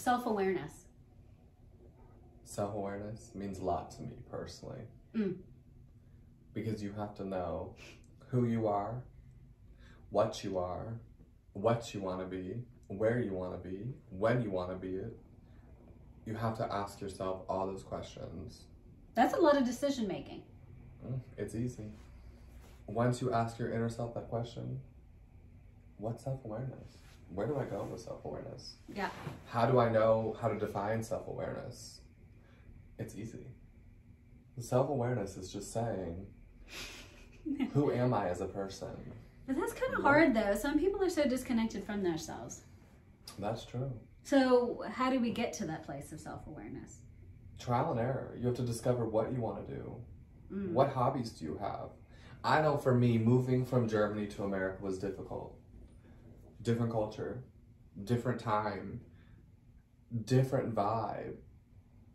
Self-awareness. Self-awareness means a lot to me personally. Mm. Because you have to know who you are, what you want to be, where you want to be, when you want to be it. You have to ask yourself all those questions. That's a lot of decision making. It's easy. Once you ask your inner self that question, what's self-awareness? Where do I go with self-awareness? Yeah. How do I know how to define self-awareness? It's easy. Self-awareness is just saying, who am I as a person? But that's kind of hard though. Some people are so disconnected from themselves. That's true. So how do we get to that place of self-awareness? Trial and error. You have to discover what you want to do. Mm. What hobbies do you have? I know for me, moving from Germany to America was difficult. Different culture, different time, different vibe.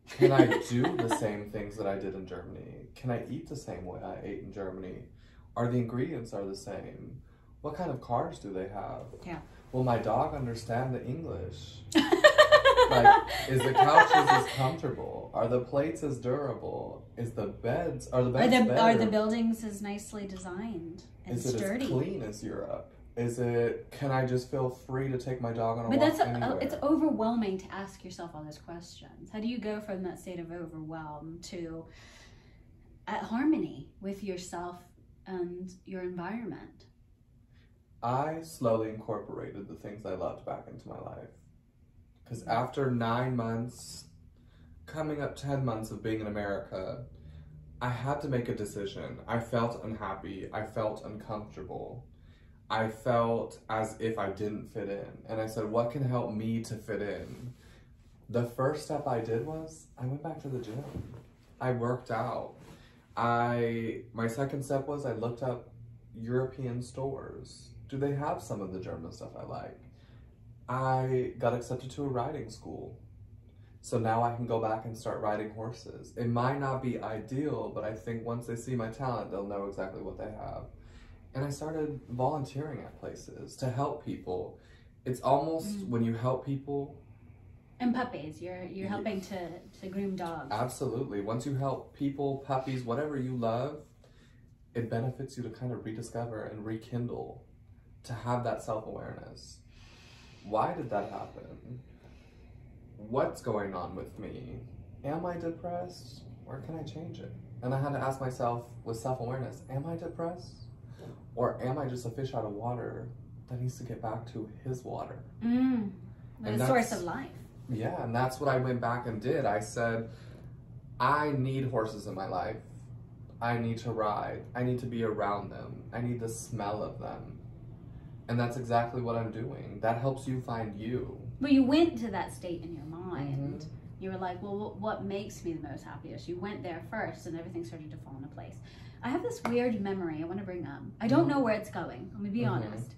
Can I do the same things that I did in Germany? Can I eat the same way I ate in Germany? Are the ingredients the same? What kind of cars do they have? Yeah. Will my dog understand the English? Like, is the couches as comfortable? Are the plates as durable? Are the beds better? Are the buildings as nicely designed and sturdy? Is it as clean as Europe? Can I just feel free to take my dog on a walk anywhere? It's overwhelming to ask yourself all those questions. How do you go from that state of overwhelm to at harmony with yourself and your environment? I slowly incorporated the things I loved back into my life. Because after 9 months, coming up 10 months of being in America, I had to make a decision. I felt unhappy. I felt uncomfortable. I felt as if I didn't fit in. And I said, what can help me to fit in? The first step I did was I went back to the gym. I worked out. My second step was I looked up European stores. Do they have some of the German stuff I like? I got accepted to a riding school. So now I can go back and start riding horses. It might not be ideal, but I think once they see my talent, they'll know exactly what they have. And I started volunteering at places to help people. It's almost when you help people. And puppies, you're helping to groom dogs. Absolutely. Once you help people, puppies, whatever you love, it benefits you to kind of rediscover and rekindle, to have that self-awareness. Why did that happen? What's going on with me? Am I depressed? Or can I change it? And I had to ask myself with self-awareness, am I depressed? Or am I just a fish out of water that needs to get back to his water? The source of life. Yeah, and that's what I went back and did. I said, I need horses in my life. I need to ride. I need to be around them. I need the smell of them. And that's exactly what I'm doing. That helps you find you. Well, you went to that state in your mind. You were like, well, what makes me the most happiest? You went there first and everything started to fall into place. I have this weird memory I want to bring up. I don't know where it's going. I'm going to be honest.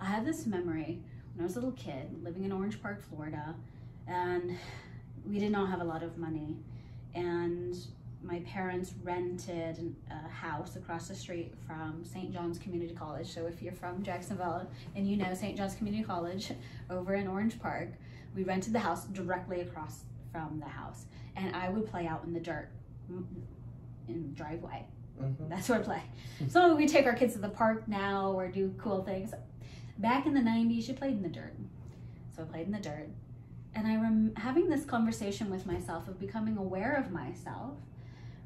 I have this memory when I was a little kid living in Orange Park, Florida, and we did not have a lot of money. And my parents rented a house across the street from St. John's Community College. So if you're from Jacksonville and you know St. John's Community College over in Orange Park, we rented the house directly across from the house. And I would play out in the dirt in the driveway. That's where I play. So we take our kids to the park now or do cool things. Back in the 90s, you played in the dirt. So I played in the dirt. And I'm having this conversation with myself of becoming aware of myself.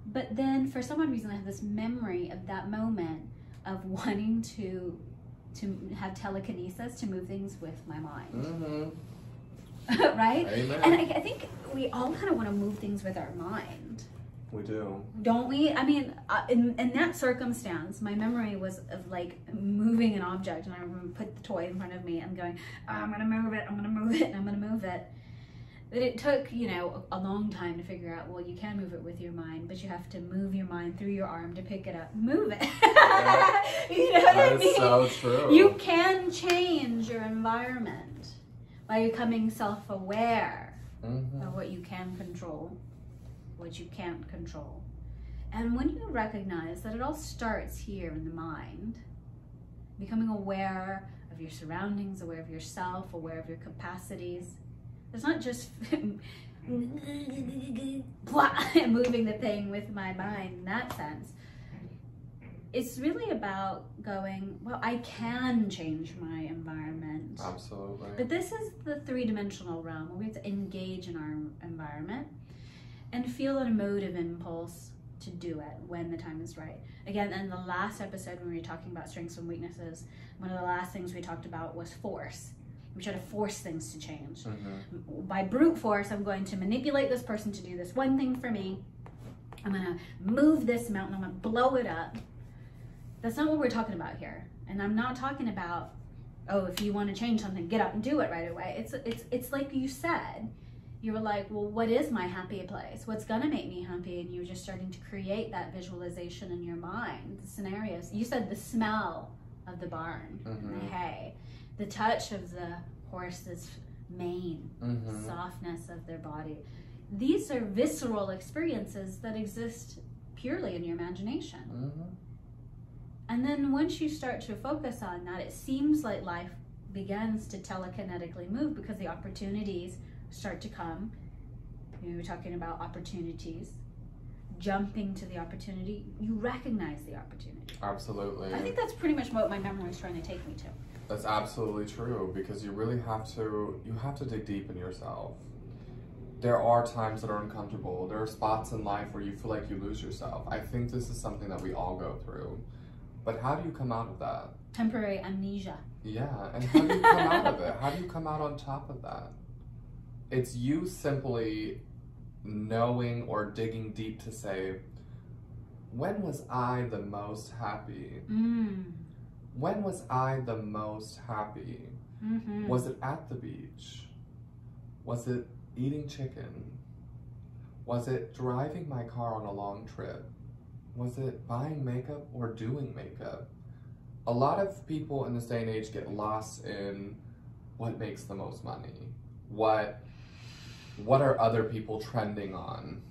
But then for some odd reason, I have this memory of that moment of wanting to have telekinesis, to move things with my mind. Right? Amen. And I think we all kind of want to move things with our mind. We do. Don't we? I mean, in that circumstance, my memory was of like moving an object, and I remember put the toy in front of me and going, oh, I'm going to move it, I'm going to move it, and I'm going to move it. But it took, you know, a long time to figure out, well, you can move it with your mind, but you have to move your mind through your arm to pick it up and move it. You know what I mean? That is so true. You can change your environment by becoming self-aware of what you can control, what you can't control. And when you recognize that it all starts here in the mind, becoming aware of your surroundings, aware of yourself, aware of your capacities, It's not just moving the thing with my mind in that sense. It's really about going, well, I can change my environment. Absolutely. But this is the three-dimensional realm where we have to engage in our environment and feel an emotive impulse to do it when the time is right. Again, in the last episode when we were talking about strengths and weaknesses, one of the last things we talked about was force. We try to force things to change. Mm-hmm. By brute force, I'm going to manipulate this person to do this one thing for me. I'm going to move this mountain. I'm going to blow it up. That's not what we're talking about here. And I'm not talking about, oh, if you want to change something, get up and do it right away. It's like you said. You were like, well, what is my happy place? What's going to make me happy? And you were just starting to create that visualization in your mind, the scenarios. You said the smell of the barn, mm-hmm. and the hay, the touch of the horse's mane, mm-hmm. softness of their body. These are visceral experiences that exist purely in your imagination. Mm-hmm. And then once you start to focus on that, it seems like life begins to telekinetically move because the opportunities start to come. You were talking about opportunities, jumping to the opportunity. You recognize the opportunity. Absolutely. I think that's pretty much what my memory is trying to take me to. That's absolutely true, because you really have to dig deep in yourself. There are times that are uncomfortable. There are spots in life where you feel like you lose yourself. I think this is something that we all go through. But how do you come out of that? Temporary amnesia. Yeah, and how do you come out of it? How do you come out on top of that? It's you simply knowing or digging deep to say, when was I the most happy? Mm. When was I the most happy? Mm-hmm. Was it at the beach? Was it eating chicken? Was it driving my car on a long trip? Was it buying makeup or doing makeup? A lot of people in this day and age get lost in what makes the most money. What are other people trending on?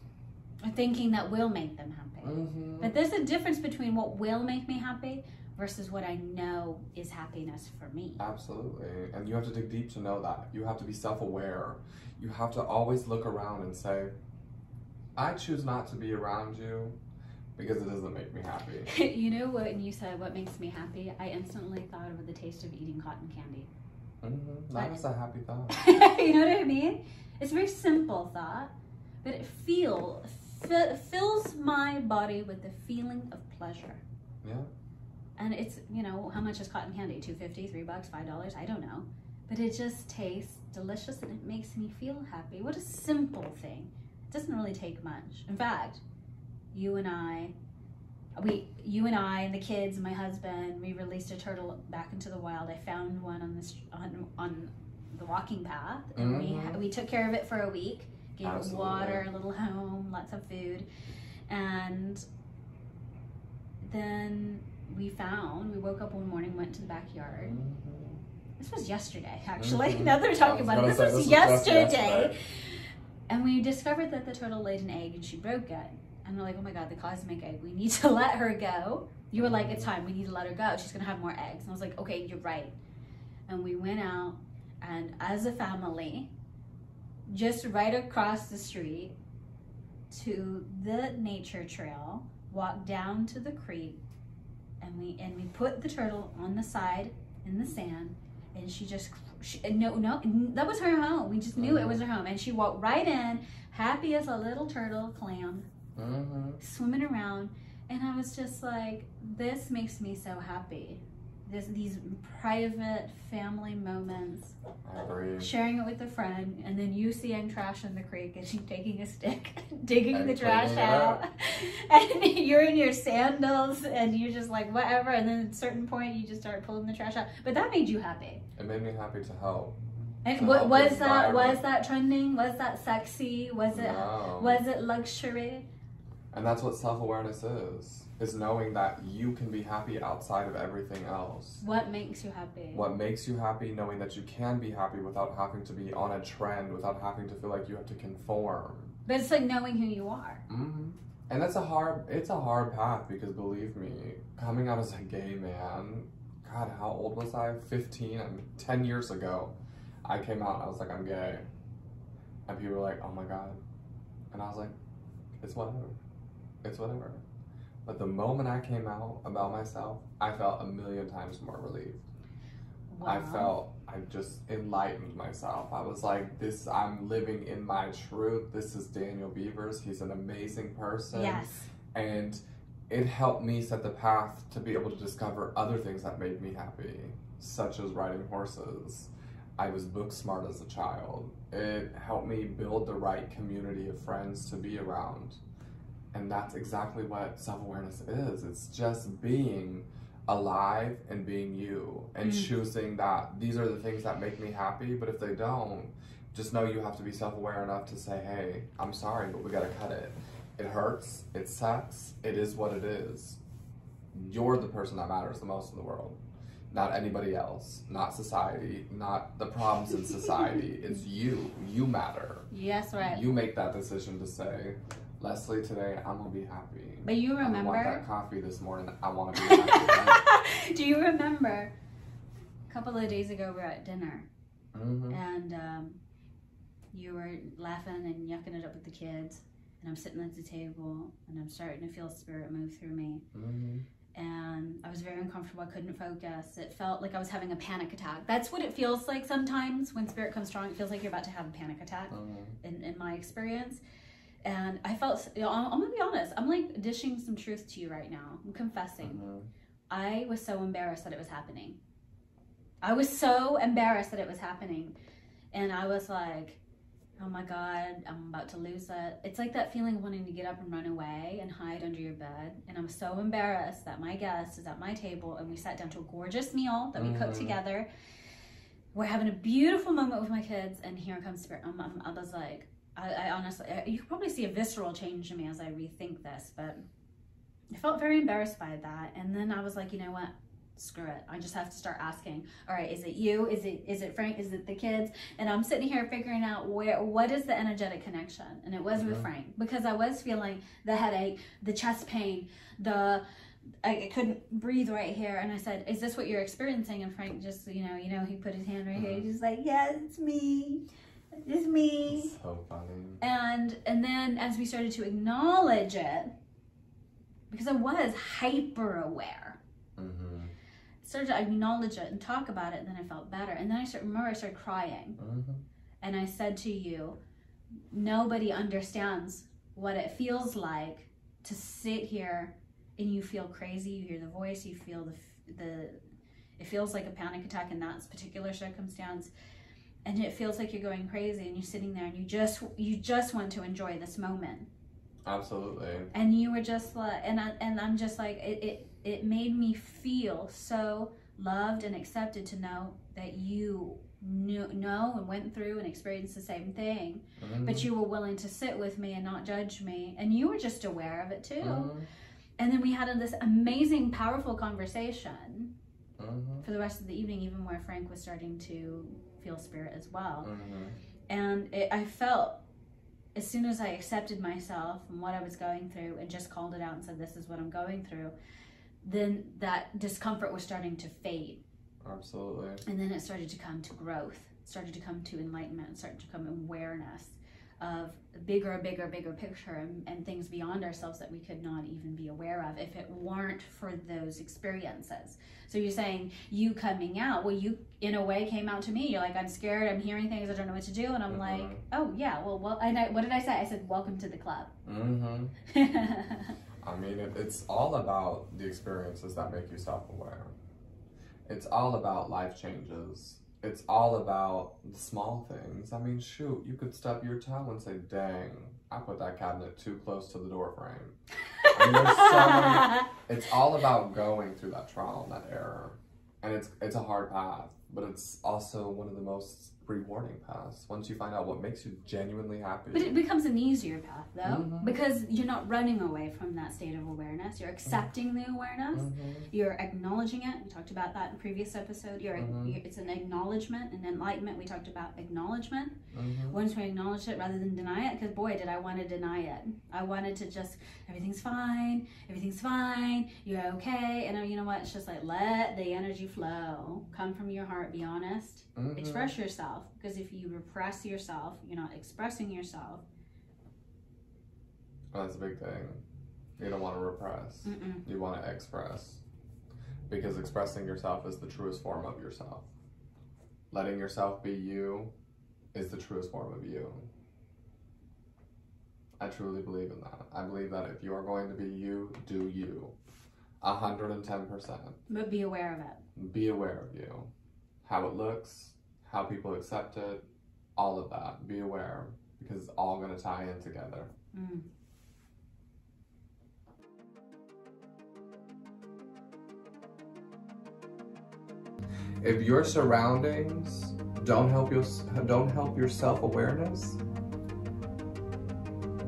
Thinking that will make them happy. Mm-hmm. But there's a difference between what will make me happy versus what I know is happiness for me. Absolutely. And you have to dig deep to know that. You have to be self-aware. You have to always look around and say, I choose not to be around you because it doesn't make me happy. You know what, when you said what makes me happy, I instantly thought of the taste of eating cotton candy. Mm-hmm. That is a happy thought. You know what I mean? It's a very simple thought, but it fills my body with the feeling of pleasure. Yeah. And it's, you know, how much is cotton candy? $2.50, $3, $5? I don't know. But it just tastes delicious and it makes me feel happy. What a simple thing. It doesn't really take much. In fact, you and I and the kids and my husband, we released a turtle back into the wild. I found one on the walking path, and mm-hmm. we took care of it for a week, gave Absolutely. It water, a little home, lots of food, and then we woke up one morning, went to the backyard. Mm-hmm. This was yesterday, actually. Mm-hmm. Now they're talking about it. This was yesterday. And we discovered that the turtle laid an egg and she broke it. And we're like, oh my God, the cosmic egg. We need to let her go. You were like, it's time. We need to let her go. She's going to have more eggs. And I was like, okay, you're right. And we went out, and as a family, just right across the street to the nature trail, walked down to the creek, and we put the turtle on the side in the sand, and that was her home. We just knew it was her home. And she walked right in, happy as a little turtle clam, mm-hmm. swimming around. And I was just like, this makes me so happy. These private family moments, sharing it with a friend, and then you seeing trash in the creek and you taking a stick, digging the trash out, and you're in your sandals and you're just like, whatever, and then at a certain point you just start pulling the trash out. But that made you happy. It made me happy to help. And was that trending? Was that sexy? Was it luxury? And that's what self-awareness is knowing that you can be happy outside of everything else. What makes you happy? What makes you happy, knowing that you can be happy without having to be on a trend, without having to feel like you have to conform. But it's like knowing who you are. Mm-hmm. And it's a hard path, because believe me, coming out as a gay man, God, how old was I? 15? 10 years ago, I came out and I was like, I'm gay. And people were like, oh my God. And I was like, it's whatever. It's whatever. But the moment I came out about myself, I felt 1,000,000 times more relieved. Wow. I just enlightened myself. I was like, I'm living in my truth. This is Daniel Beavers. He's an amazing person. Yes. And it helped me set the path to be able to discover other things that made me happy, such as riding horses. I was book smart as a child. It helped me build the right community of friends to be around. And that's exactly what self-awareness is. It's just being alive and being you and choosing that these are the things that make me happy, but if they don't, just know you have to be self-aware enough to say, hey, I'm sorry, but we gotta cut it. It hurts, it sucks, it is what it is. You're the person that matters the most in the world. Not anybody else, not society, not the problems in society. It's you. You matter. Yes, right. You make that decision to say, Leslie, today I'm gonna be happy. But you remember? I want that coffee this morning. I want to be happy. Do you remember? A couple of days ago, we were at dinner, and you were laughing and yucking it up with the kids, and I'm sitting at the table, and I'm starting to feel spirit move through me. And I was very uncomfortable. I couldn't focus. It felt like I was having a panic attack. That's what it feels like sometimes when spirit comes strong. It feels like you're about to have a panic attack in my experience. And I felt, I'm going to be honest, I'm like dishing some truth to you right now. I'm confessing. I was so embarrassed that it was happening. I was so embarrassed that it was happening. And I was like, oh my God, I'm about to lose it. It's like that feeling of wanting to get up and run away and hide under your bed. And I'm so embarrassed that my guest is at my table and we sat down to a gorgeous meal that we cooked together. We're having a beautiful moment with my kids, and here comes spirit. I was like, I honestly, you can probably see a visceral change in me as I rethink this, but I felt very embarrassed by that. And then I was like, you know what? Screw it. I just have to start asking, all right, is it you? Is it Frank? Is it the kids? And I'm sitting here figuring out what is the energetic connection? And it was with Frank, because I was feeling the headache, the chest pain, I couldn't breathe right here. And I said, is this what you're experiencing? And Frank just, he put his hand right here. He's just like, yeah, it's me. It's me. It's so funny. And then as we started to acknowledge it, because I was hyper aware, started to acknowledge it and talk about it, and then I felt better. And then I started crying. And I said to you, nobody understands what it feels like to sit here and you feel crazy, you hear the voice, you feel it feels like a panic attack in that particular circumstance. And it feels like you're going crazy, and you're sitting there and you just want to enjoy this moment. Absolutely. And you were just like, and I'm just like, it made me feel so loved and accepted to know that you know and went through and experienced the same thing, but you were willing to sit with me and not judge me, and you were just aware of it too. And then we had this amazing, powerful conversation for the rest of the evening, even where Frank was starting to feel spirit as well. And I felt, as soon as I accepted myself and what I was going through and just called it out and said, this is what I'm going through, then that discomfort was starting to fade. Absolutely. And then it started to come to growth, started to come to enlightenment, started to come awareness of a bigger picture and things beyond ourselves that we could not even be aware of if it weren't for those experiences. So you're saying you coming out, well, you in a way came out to me. You're like, I'm scared, I'm hearing things, I don't know what to do. And I'm like, oh yeah, well, and what did I say? I said, welcome to the club. I mean, it's all about the experiences that make you self-aware. It's all about life changes. It's all about the small things. I mean, shoot, you could stub your toe and say, dang, I put that cabinet too close to the door frame. I mean, there's so many, it's all about going through that trial and that error. And it's a hard path, but it's also one of the most rewarding paths once you find out what makes you genuinely happy. But it becomes an easier path though, because you're not running away from that state of awareness. You're accepting the awareness. You're acknowledging it. We talked about that in the previous episode. It's an acknowledgement and enlightenment. We talked about acknowledgement. Once we acknowledge it rather than deny it, because boy, did I want to deny it. I wanted to just, everything's fine, you're okay. And you know what? It's just like, let the energy flow. Come from your heart. heart, be honest. Express yourself, because if you repress yourself, you're not expressing yourself. That's a big thing. You don't want to repress. You want to express, because expressing yourself is the truest form of yourself. Letting yourself be you is the truest form of you. I truly believe in that. I believe that if you are going to be you, do you. 110%. But be aware of it. Be aware of you. How it looks, how people accept it, all of that. Be aware, because it's all going to tie in together. If your surroundings don't help your self-awareness,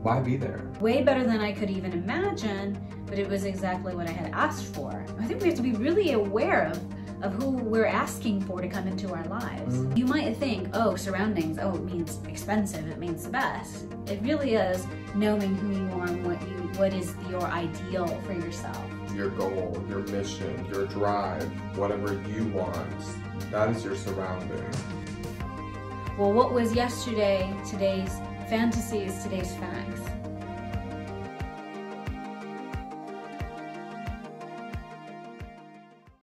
why be there? Way better than I could even imagine, but it was exactly what I had asked for. I think we have to be really aware of who we're asking for to come into our lives. You might think, oh, surroundings, oh, it means expensive, it means the best. It really is knowing who you are and what is your ideal for yourself. Your goal, your mission, your drive, whatever you want, that is your surrounding. Well, what was yesterday, today's fantasy is today's facts.